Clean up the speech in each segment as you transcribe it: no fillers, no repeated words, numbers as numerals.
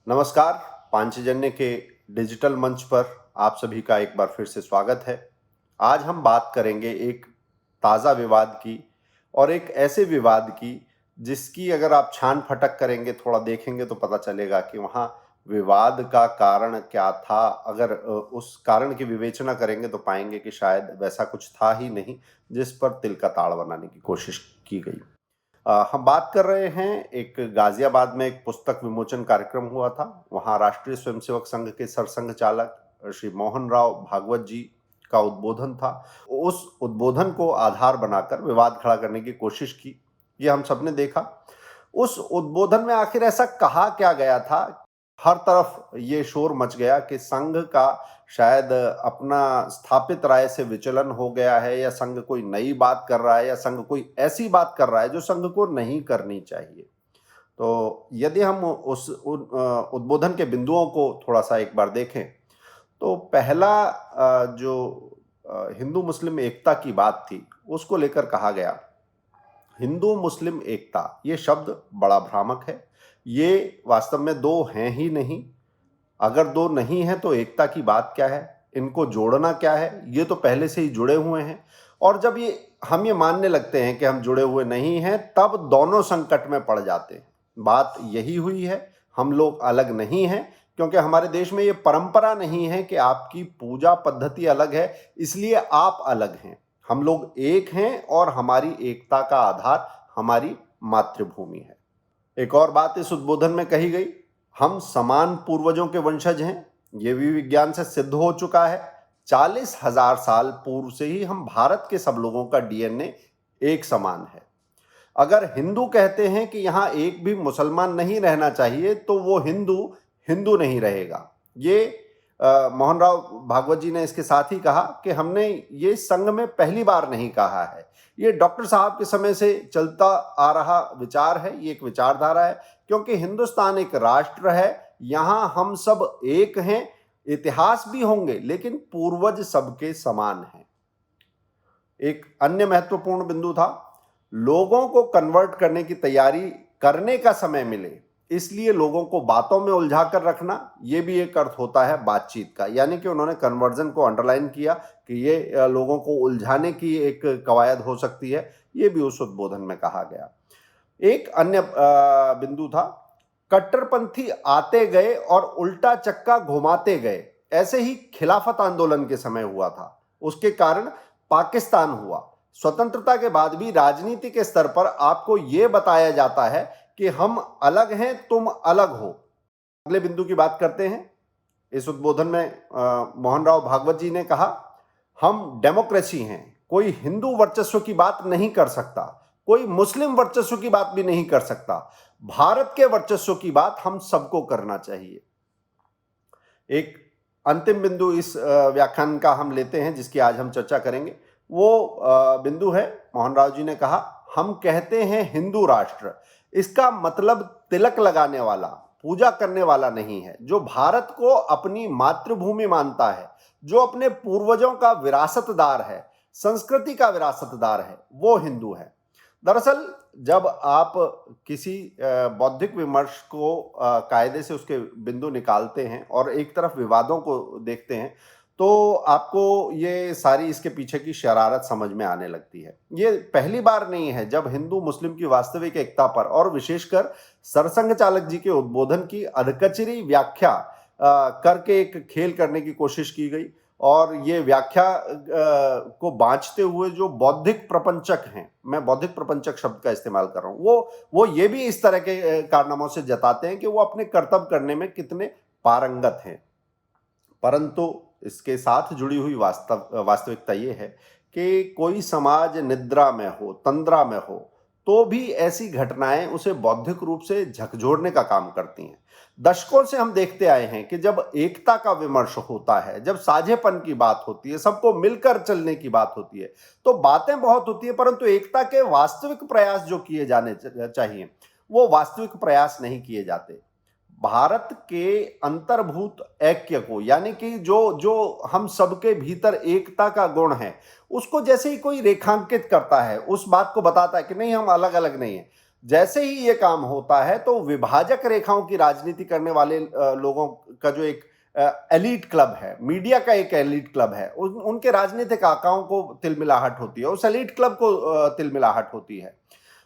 नमस्कार। पांचजन्य के डिजिटल मंच पर आप सभी का एक बार फिर से स्वागत है। आज हम बात करेंगे एक ताज़ा विवाद की, और एक ऐसे विवाद की जिसकी अगर आप छान फटक करेंगे, थोड़ा देखेंगे तो पता चलेगा कि वहाँ विवाद का कारण क्या था। अगर उस कारण की विवेचना करेंगे तो पाएंगे कि शायद वैसा कुछ था ही नहीं जिस पर तिल का ताड़ बनाने की कोशिश की गई। हम बात कर रहे हैं, एक गाजियाबाद में एक पुस्तक विमोचन कार्यक्रम हुआ था। वहाँ राष्ट्रीय स्वयंसेवक संघ के सरसंघ चालक श्री मोहन राव भागवत जी का उद्बोधन था। उस उद्बोधन को आधार बनाकर विवाद खड़ा करने की कोशिश की, ये हम सबने देखा। उस उद्बोधन में आखिर ऐसा कहा क्या गया था? हर तरफ ये शोर मच गया कि संघ का शायद अपना स्थापित राय से विचलन हो गया है, या संघ कोई नई बात कर रहा है, या संघ कोई ऐसी बात कर रहा है जो संघ को नहीं करनी चाहिए। तो यदि हम उस उद्बोधन के बिंदुओं को थोड़ा सा एक बार देखें, तो पहला जो हिंदू मुस्लिम एकता की बात थी, उसको लेकर कहा गया। हिंदू मुस्लिम एकता, ये शब्द बड़ा भ्रामक है। ये वास्तव में दो हैं ही नहीं। अगर दो नहीं है तो एकता की बात क्या है? इनको जोड़ना क्या है? ये तो पहले से ही जुड़े हुए हैं। और जब हम ये मानने लगते हैं कि हम जुड़े हुए नहीं हैं, तब दोनों संकट में पड़ जाते हैं। बात यही हुई है। हम लोग अलग नहीं हैं, क्योंकि हमारे देश में ये परंपरा नहीं है कि आपकी पूजा पद्धति अलग है इसलिए आप अलग हैं। हम लोग एक हैं, और हमारी एकता का आधार हमारी मातृभूमि है। एक और बात इस उद्बोधन में कही गई, हम समान पूर्वजों के वंशज हैं। ये भी विज्ञान से सिद्ध हो चुका है। 40,000 साल पूर्व से ही हम भारत के सब लोगों का डीएनए एक समान है। अगर हिंदू कहते हैं कि यहाँ एक भी मुसलमान नहीं रहना चाहिए, तो वो हिंदू हिंदू नहीं रहेगा। ये मोहन राव भागवत जी ने इसके साथ ही कहा कि हमने ये संघ में पहली बार नहीं कहा है। ये डॉक्टर साहब के समय से चलता आ रहा विचार है, ये एक विचारधारा है। क्योंकि हिंदुस्तान एक राष्ट्र है, यहाँ हम सब एक हैं। इतिहास भी होंगे, लेकिन पूर्वज सबके समान हैं। एक अन्य महत्वपूर्ण बिंदु था, लोगों को कन्वर्ट करने की तैयारी करने का समय मिले, इसलिए लोगों को बातों में उलझा कर रखना, यह भी एक अर्थ होता है बातचीत का। यानी कि उन्होंने कन्वर्जन को अंडरलाइन किया कि ये लोगों को उलझाने की एक कवायद हो सकती है। ये भी उस उद्बोधन में कहा गया। एक अन्य बिंदु था, कट्टरपंथी आते गए और उल्टा चक्का घुमाते गए। ऐसे ही खिलाफत आंदोलन के समय हुआ था, उसके कारण पाकिस्तान हुआ। स्वतंत्रता के बाद भी राजनीति के स्तर पर आपको यह बताया जाता है कि हम अलग हैं, तुम अलग हो। अगले बिंदु की बात करते हैं। इस उद्बोधन में मोहन राव भागवत जी ने कहा, हम डेमोक्रेसी हैं, कोई हिंदू वर्चस्व की बात नहीं कर सकता, कोई मुस्लिम वर्चस्व की बात भी नहीं कर सकता। भारत के वर्चस्व की बात हम सबको करना चाहिए। एक अंतिम बिंदु इस व्याख्यान का हम लेते हैं, जिसकी आज हम चर्चा करेंगे। वो बिंदु है, मोहन राव जी ने कहा, हम कहते हैं हिंदू राष्ट्र, इसका मतलब तिलक लगाने वाला, पूजा करने वाला नहीं है। जो भारत को अपनी मातृभूमि मानता है, जो अपने पूर्वजों का विरासतदार है, संस्कृति का विरासतदार है, वो हिंदू है। दरअसल जब आप किसी बौद्धिक विमर्श को कायदे से उसके बिंदु निकालते हैं और एक तरफ विवादों को देखते हैं, तो आपको ये सारी इसके पीछे की शरारत समझ में आने लगती है। ये पहली बार नहीं है जब हिंदू मुस्लिम की वास्तविक एकता पर, और विशेषकर सरसंघ चालक जी के उद्बोधन की अधकचरी व्याख्या करके एक खेल करने की कोशिश की गई। और ये व्याख्या को बांचते हुए जो बौद्धिक प्रपंचक हैं, मैं बौद्धिक प्रपंचक शब्द का इस्तेमाल कर रहा हूं, वो ये भी इस तरह के कारनामों से जताते हैं कि वो अपने कर्तव्य करने में कितने पारंगत हैं। परंतु इसके साथ जुड़ी हुई वास्तविकता ये है कि कोई समाज निद्रा में हो, तंद्रा में हो, तो भी ऐसी घटनाएं उसे बौद्धिक रूप से झकझोरने का काम करती हैं। दशकों से हम देखते आए हैं कि जब एकता का विमर्श होता है, जब साझेपन की बात होती है, सबको मिलकर चलने की बात होती है, तो बातें बहुत होती है, परंतु एकता के वास्तविक प्रयास जो किए जाने चाहिए, वो वास्तविक प्रयास नहीं किए जाते। भारत के अंतर्भूत ऐक्य को, यानी कि जो जो हम सबके भीतर एकता का गुण है, उसको जैसे ही कोई रेखांकित करता है, उस बात को बताता है कि नहीं हम अलग अलग नहीं है, जैसे ही ये काम होता है तो विभाजक रेखाओं की राजनीति करने वाले लोगों का जो एक एलीट क्लब है, मीडिया का एक एलीट क्लब है, उनके राजनीतिक आकाओं को तिलमिलाहट होती है, उस एलीट क्लब को तिलमिलाहट होती है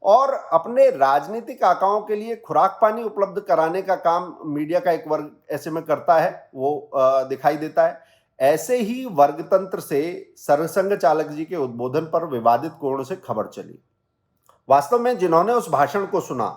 और अपने राजनीतिक आकाओं के लिए खुराक पानी उपलब्ध कराने का काम मीडिया का एक वर्ग ऐसे में करता है, वो दिखाई देता है। ऐसे ही वर्गतंत्र से सरसंघ चालक जी के उद्बोधन पर विवादित कोण से खबर चली। वास्तव में जिन्होंने उस भाषण को सुना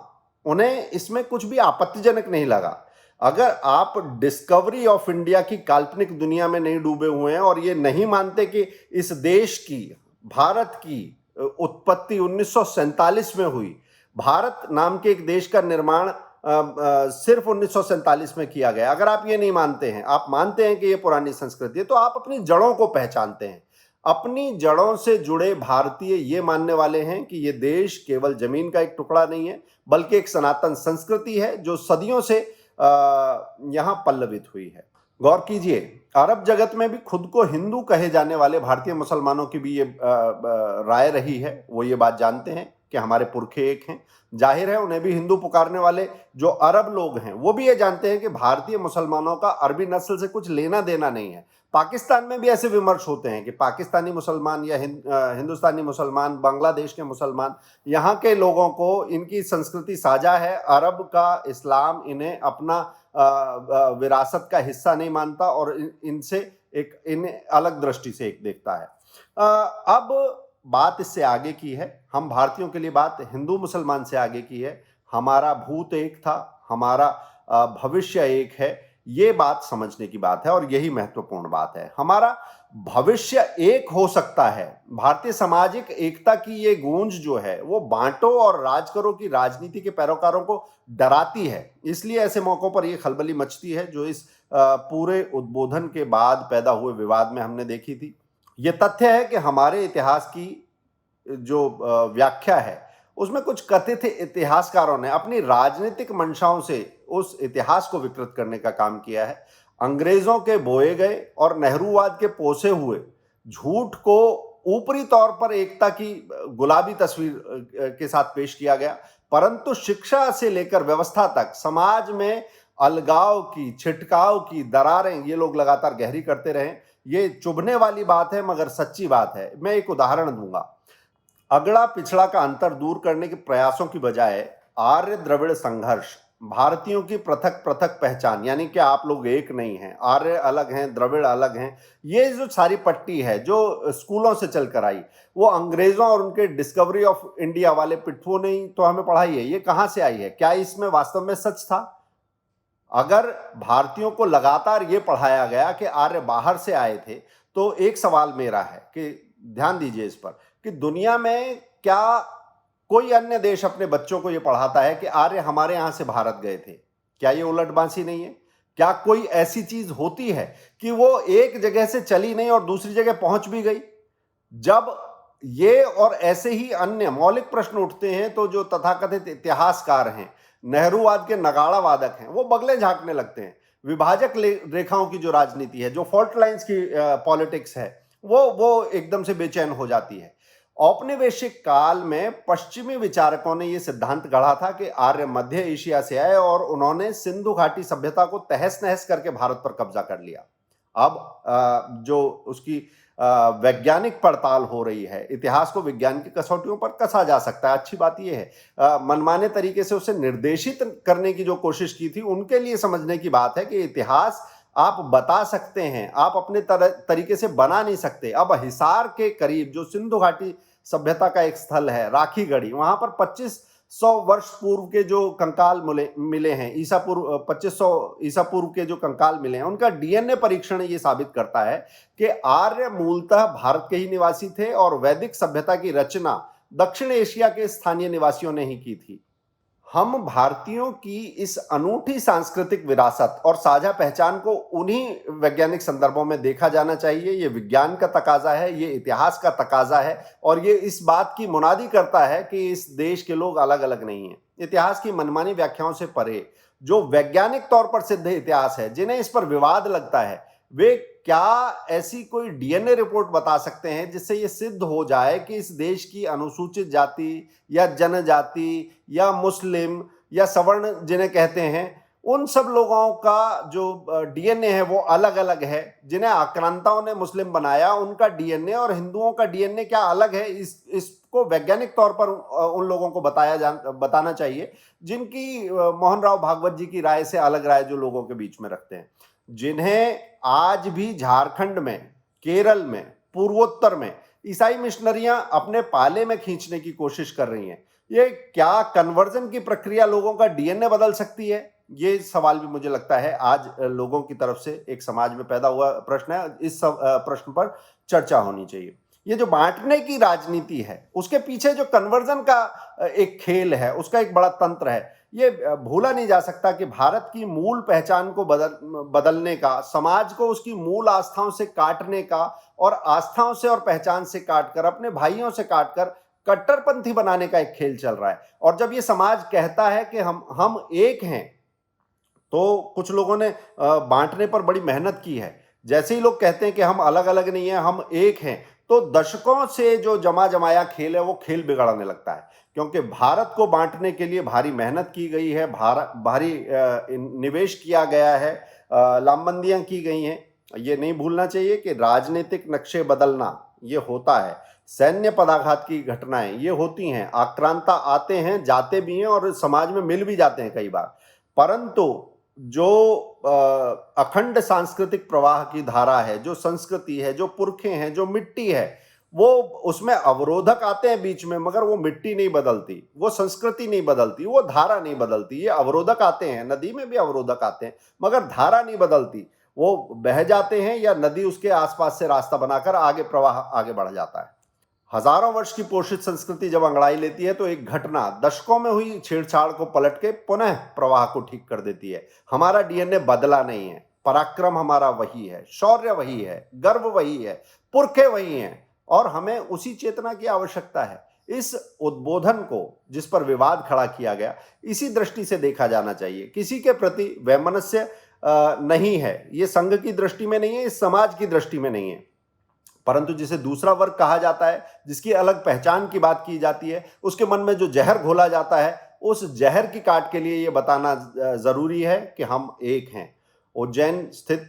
उन्हें इसमें कुछ भी आपत्तिजनक नहीं लगा। अगर आप डिस्कवरी ऑफ इंडिया की काल्पनिक दुनिया में नहीं डूबे हुए हैं और ये नहीं मानते कि इस देश की, भारत की उत्पत्ति 1947 में हुई, भारत नाम के एक देश का निर्माण सिर्फ 1947 में किया गया, अगर आप ये नहीं मानते हैं, आप मानते हैं कि ये पुरानी संस्कृति है, तो आप अपनी जड़ों को पहचानते हैं। अपनी जड़ों से जुड़े भारतीय ये मानने वाले हैं कि ये देश केवल जमीन का एक टुकड़ा नहीं है, बल्कि एक सनातन संस्कृति है जो सदियों से यहाँ पल्लवित हुई है। गौर कीजिए, अरब जगत में भी खुद को हिंदू कहे जाने वाले भारतीय मुसलमानों की भी ये राय रही है। वो ये बात जानते हैं कि हमारे पुरखे एक हैं। जाहिर है उन्हें भी हिंदू पुकारने वाले जो अरब लोग हैं वो भी ये जानते हैं कि भारतीय मुसलमानों का अरबी नस्ल से कुछ लेना देना नहीं है। पाकिस्तान में भी ऐसे विमर्श होते हैं कि पाकिस्तानी मुसलमान या हिंदुस्तानी मुसलमान, बांग्लादेश के मुसलमान, यहाँ के लोगों को इनकी संस्कृति साझा है, अरब का इस्लाम इन्हें अपना विरासत का हिस्सा नहीं मानता और इनसे इन्हें अलग दृष्टि से एक देखता है। अब बात इससे आगे की है, हम भारतीयों के लिए बात हिंदू मुसलमान से आगे की है। हमारा भूत एक था, हमारा भविष्य एक है, ये बात समझने की बात है और यही महत्वपूर्ण बात है। हमारा भविष्य एक हो सकता है। भारतीय सामाजिक एकता की ये गूंज जो है वो बांटो और राज करो की राजनीति के पैरोकारों को डराती है, इसलिए ऐसे मौकों पर ये खलबली मचती है जो इस पूरे उद्बोधन के बाद पैदा हुए विवाद में हमने देखी थी। ये तथ्य है कि हमारे इतिहास की जो व्याख्या है उसमें कुछ कथित इतिहासकारों ने अपनी राजनीतिक मंशाओं से उस इतिहास को विकृत करने का काम किया है। अंग्रेजों के बोए गए और नेहरूवाद के पोसे हुए झूठ को ऊपरी तौर पर एकता की गुलाबी तस्वीर के साथ पेश किया गया, परंतु शिक्षा से लेकर व्यवस्था तक समाज में अलगाव की, छिटकाव की दरारें ये लोग लगातार गहरी करते रहे। ये चुभने वाली बात है मगर सच्ची बात है। मैं एक उदाहरण दूंगा। अगड़ा पिछड़ा का अंतर दूर करने के प्रयासों की बजाय आर्य द्रविड़ संघर्ष, भारतीयों की पृथक पृथक पहचान, यानी कि आप लोग एक नहीं हैं, आर्य अलग हैं, द्रविड़ अलग हैं, ये जो सारी पट्टी है जो स्कूलों से चलकर आई, वो अंग्रेजों और उनके डिस्कवरी ऑफ इंडिया वाले पिट्ठुओं ने ही तो हमें पढ़ाई है। ये कहाँ से आई है? क्या इसमें वास्तव में सच था? अगर भारतीयों को लगातार ये पढ़ाया गया कि आर्य बाहर से आए थे, तो एक सवाल मेरा है कि ध्यान दीजिए इस पर कि दुनिया में क्या कोई अन्य देश अपने बच्चों को ये पढ़ाता है कि आर्य हमारे यहां से भारत गए थे? क्या ये उलटबांसी नहीं है? क्या कोई ऐसी चीज होती है कि वो एक जगह से चली नहीं और दूसरी जगह पहुंच भी गई? जब ये और ऐसे ही अन्य मौलिक प्रश्न उठते हैं तो जो तथाकथित इतिहासकार हैं, नेहरूवाद के नगाड़ा वादक हैं, वो बगले झांकने लगते हैं। विभाजक रेखाओं की जो राजनीति है, जो फॉल्ट लाइंस की पॉलिटिक्स है, वो एकदम से बेचैन हो जाती है। औपनिवेशिक काल में पश्चिमी विचारकों ने यह सिद्धांत गढ़ा था कि आर्य मध्य एशिया से आए और उन्होंने सिंधु घाटी सभ्यता को तहस नहस करके भारत पर कब्जा कर लिया। अब जो उसकी वैज्ञानिक पड़ताल हो रही है, इतिहास को विज्ञान की कसौटियों पर कसा जा सकता है। अच्छी बात यह है, मनमाने तरीके से उसे निर्देशित करने की जो कोशिश की थी, उनके लिए समझने की बात है कि इतिहास आप बता सकते हैं, आप अपने तरीके से बना नहीं सकते। अब हिसार के करीब जो सिंधु घाटी सभ्यता का एक स्थल है, राखी गढ़ी, वहां पर 2500 वर्ष पूर्व के जो कंकाल मिले हैं, ईसा पूर्व 2500 ईसा पूर्व के जो कंकाल मिले हैं, उनका डीएनए परीक्षण ये साबित करता है कि आर्य मूलतः भारत के ही निवासी थे और वैदिक सभ्यता की रचना दक्षिण एशिया के स्थानीय निवासियों ने ही की थी। हम भारतीयों की इस अनूठी सांस्कृतिक विरासत और साझा पहचान को उन्हीं वैज्ञानिक संदर्भों में देखा जाना चाहिए। ये विज्ञान का तकाजा है, ये इतिहास का तकाजा है और ये इस बात की मुनादी करता है कि इस देश के लोग अलग अलग नहीं हैं। इतिहास की मनमानी व्याख्याओं से परे जो वैज्ञानिक तौर पर सिद्ध इतिहास है, जिन्हें इस पर विवाद लगता है, वे क्या ऐसी कोई डीएनए रिपोर्ट बता सकते हैं जिससे ये सिद्ध हो जाए कि इस देश की अनुसूचित जाति या जनजाति या मुस्लिम या सवर्ण जिन्हें कहते हैं, उन सब लोगों का जो डीएनए है वो अलग अलग है। जिन्हें आक्रांताओं ने मुस्लिम बनाया, उनका डीएनए और हिंदुओं का डीएनए क्या अलग है, इसको वैज्ञानिक तौर पर उन लोगों को बताना चाहिए जिनकी मोहन राव भागवत जी की राय से अलग राय जो लोगों के बीच में रखते हैं, जिन्हें आज भी झारखंड में, केरल में, पूर्वोत्तर में ईसाई मिशनरियां अपने पाले में खींचने की कोशिश कर रही हैं। ये क्या कन्वर्जन की प्रक्रिया लोगों का डीएनए बदल सकती है? ये सवाल भी मुझे लगता है आज लोगों की तरफ से एक समाज में पैदा हुआ प्रश्न है। इस प्रश्न पर चर्चा होनी चाहिए। ये जो बांटने की राजनीति है, उसके पीछे जो कन्वर्जन का एक खेल है, उसका एक बड़ा तंत्र है। ये भूला नहीं जा सकता कि भारत की मूल पहचान को बदलने का, समाज को उसकी मूल आस्थाओं से काटने का और आस्थाओं से और पहचान से काटकर, अपने भाइयों से काटकर कट्टरपंथी बनाने का एक खेल चल रहा है। और जब ये समाज कहता है कि हम एक हैं, तो कुछ लोगों ने बांटने पर बड़ी मेहनत की है। जैसे ही लोग कहते हैं कि हम अलग अलग नहीं हैं, हम एक हैं, तो दशकों से जो जमा जमाया खेल है वो खेल बिगड़ने लगता है। क्योंकि भारत को बांटने के लिए भारी मेहनत की गई है, भारी निवेश किया गया है, लामबंदियां की गई हैं। ये नहीं भूलना चाहिए कि राजनीतिक नक्शे बदलना ये होता है, सैन्य पदाघात की घटनाएं ये होती हैं, आक्रांता आते हैं, जाते भी हैं और समाज में मिल भी जाते हैं कई बार। परंतु जो अखंड सांस्कृतिक प्रवाह की धारा है, जो संस्कृति है, जो पुरखे हैं, जो मिट्टी है, वो उसमें अवरोधक आते हैं बीच में, मगर वो मिट्टी नहीं बदलती, वो संस्कृति नहीं बदलती, वो धारा नहीं बदलती। ये अवरोधक आते हैं, नदी में भी अवरोधक आते हैं, मगर धारा नहीं बदलती। वो बह जाते हैं या नदी उसके आसपास से रास्ता बनाकर आगे प्रवाह आगे बढ़ जाता है। हजारों वर्ष की पोषित संस्कृति जब अंगड़ाई लेती है तो एक घटना दशकों में हुई छेड़छाड़ को पलट के पुनः प्रवाह को ठीक कर देती है। हमारा डीएनए बदला नहीं है, पराक्रम हमारा वही है, शौर्य वही है, गर्व वही है, पुरखे वही हैं और हमें उसी चेतना की आवश्यकता है। इस उद्बोधन को, जिस पर विवाद खड़ा किया गया, इसी दृष्टि से देखा जाना चाहिए। किसी के प्रति वैमनस्य नहीं है, ये संघ की दृष्टि में नहीं है, इस समाज की दृष्टि में नहीं है। परंतु जिसे दूसरा वर्ग कहा जाता है, जिसकी अलग पहचान की बात की जाती है, उसके मन में जो जहर घोला जाता है, उस जहर की काट के लिए ये बताना जरूरी है कि हम एक हैं। उज्जैन स्थित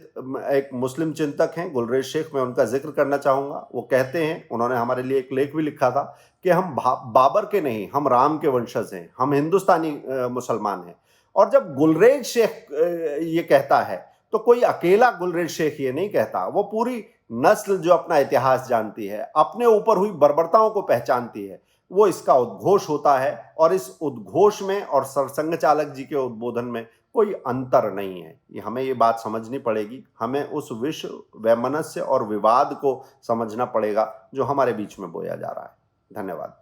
एक मुस्लिम चिंतक हैं गुलरेज शेख, मैं उनका जिक्र करना चाहूँगा। वो कहते हैं, उन्होंने हमारे लिए एक लेख भी लिखा था कि हम बाबर के नहीं, हम राम के वंशज हैं, हम हिंदुस्तानी मुसलमान हैं। और जब गुलरेज शेख ये कहता है तो कोई अकेला गुलरेज शेख ये नहीं कहता, वो पूरी नस्ल जो अपना इतिहास जानती है, अपने ऊपर हुई बर्बरताओं को पहचानती है, वो इसका उद्घोष होता है। और इस उद्घोष में और सरसंघ चालक जी के उद्बोधन में कोई अंतर नहीं है। ये हमें ये बात समझनी पड़ेगी। हमें उस विश्व वैमनस्य और विवाद को समझना पड़ेगा जो हमारे बीच में बोया जा रहा है। धन्यवाद।